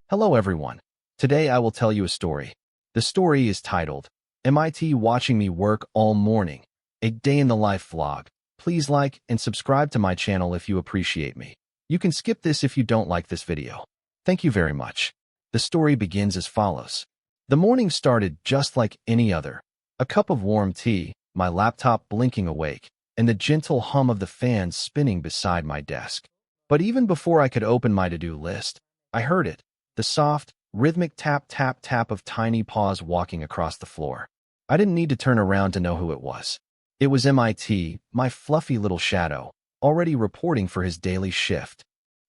Hello everyone. Today I will tell you a story. The story is titled, MIT Watching Me Work All Morning, a Day in the Life vlog. Please like and subscribe to my channel if you appreciate me. You can skip this if you don't like this video. Thank you very much. The story begins as follows. The morning started just like any other. A cup of warm tea, my laptop blinking awake, and the gentle hum of the fan spinning beside my desk. But even before I could open my to-do list, I heard it. The soft, rhythmic tap-tap-tap of tiny paws walking across the floor. I didn't need to turn around to know who it was. It was MIT, my fluffy little shadow, already reporting for his daily shift.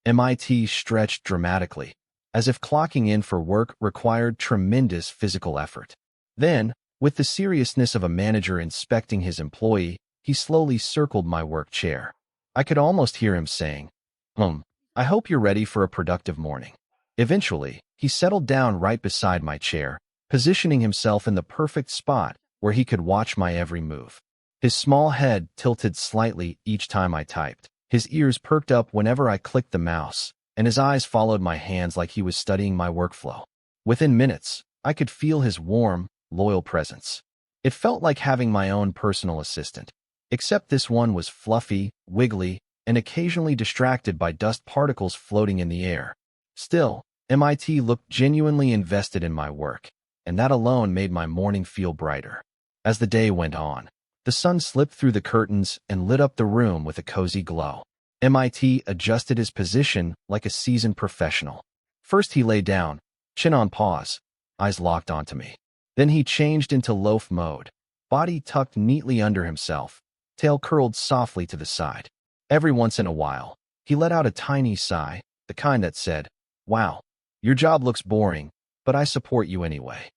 MIT stretched dramatically, as if clocking in for work required tremendous physical effort. Then, with the seriousness of a manager inspecting his employee, he slowly circled my work chair. I could almost hear him saying, I hope you're ready for a productive morning. Eventually, he settled down right beside my chair, positioning himself in the perfect spot where he could watch my every move. His small head tilted slightly each time I typed. His ears perked up whenever I clicked the mouse, and his eyes followed my hands like he was studying my workflow. Within minutes, I could feel his warm, loyal presence. It felt like having my own personal assistant, except this one was fluffy, wiggly, and occasionally distracted by dust particles floating in the air. Still, MIT looked genuinely invested in my work, and that alone made my morning feel brighter. As the day went on, the sun slipped through the curtains and lit up the room with a cozy glow. MIT adjusted his position like a seasoned professional. First he lay down, chin on paws, eyes locked onto me. Then he changed into loaf mode, body tucked neatly under himself, tail curled softly to the side. Every once in a while, he let out a tiny sigh, the kind that said, "Wow, your job looks boring, but I support you anyway."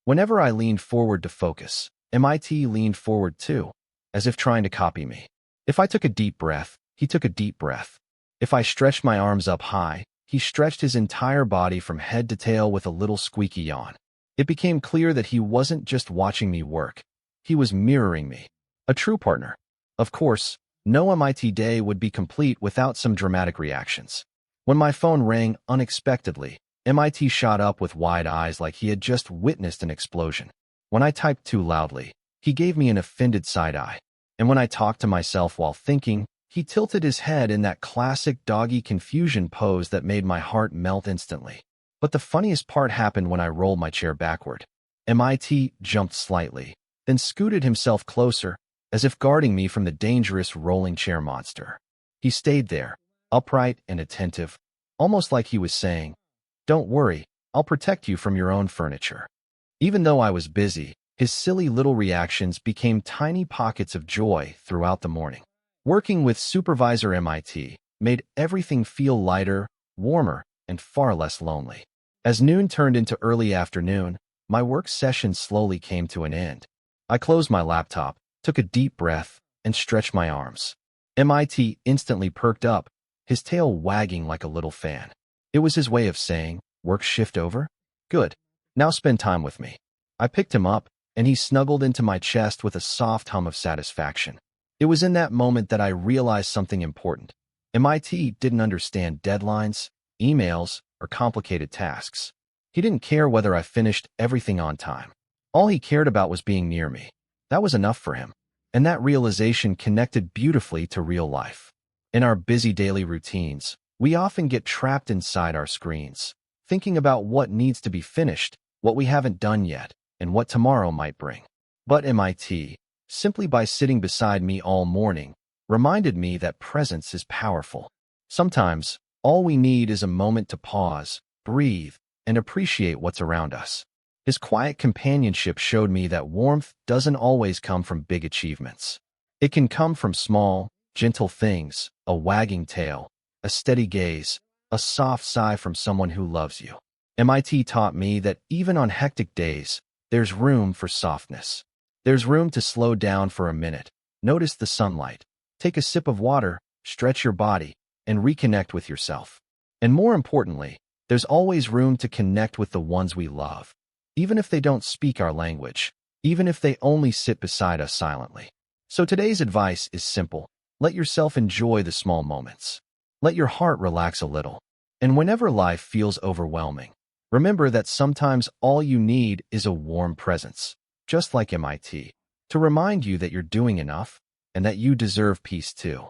Whenever I leaned forward to focus, MIT leaned forward too, as if trying to copy me. If I took a deep breath, he took a deep breath. If I stretched my arms up high, he stretched his entire body from head to tail with a little squeaky yawn. It became clear that he wasn't just watching me work. He was mirroring me. A true partner. Of course, no MIT day would be complete without some dramatic reactions. When my phone rang unexpectedly, MIT shot up with wide eyes like he had just witnessed an explosion. When I typed too loudly, he gave me an offended side-eye. And when I talked to myself while thinking, he tilted his head in that classic doggy confusion pose that made my heart melt instantly. But the funniest part happened when I rolled my chair backward. MIT jumped slightly, then scooted himself closer, as if guarding me from the dangerous rolling chair monster. He stayed there, upright and attentive, almost like he was saying, "Don't worry, I'll protect you from your own furniture." Even though I was busy, his silly little reactions became tiny pockets of joy throughout the morning. Working with Supervisor MIT made everything feel lighter, warmer, and far less lonely. As noon turned into early afternoon, my work session slowly came to an end. I closed my laptop, took a deep breath, and stretched my arms. MIT instantly perked up, his tail wagging like a little fan. It was his way of saying, "Work shift over? Good. Now spend time with me." I picked him up, and he snuggled into my chest with a soft hum of satisfaction. It was in that moment that I realized something important. MIT didn't understand deadlines, emails, or complicated tasks. He didn't care whether I finished everything on time. All he cared about was being near me. That was enough for him. And that realization connected beautifully to real life. In our busy daily routines, we often get trapped inside our screens, thinking about what needs to be finished, what we haven't done yet, and what tomorrow might bring. But MIT, simply by sitting beside me all morning, reminded me that presence is powerful. Sometimes, all we need is a moment to pause, breathe, and appreciate what's around us. His quiet companionship showed me that warmth doesn't always come from big achievements. It can come from small, gentle things, a wagging tail, a steady gaze, a soft sigh from someone who loves you. MIT taught me that even on hectic days, there's room for softness. There's room to slow down for a minute, Notice the sunlight. Take a sip of water, stretch your body, and reconnect with yourself. And more importantly, there's always room to connect with the ones we love, even if they don't speak our language, even if they only sit beside us silently. So today's advice is simple. Let yourself enjoy the small moments. Let your heart relax a little. And whenever life feels overwhelming, remember that sometimes all you need is a warm presence, just like MIT, to remind you that you're doing enough and that you deserve peace too.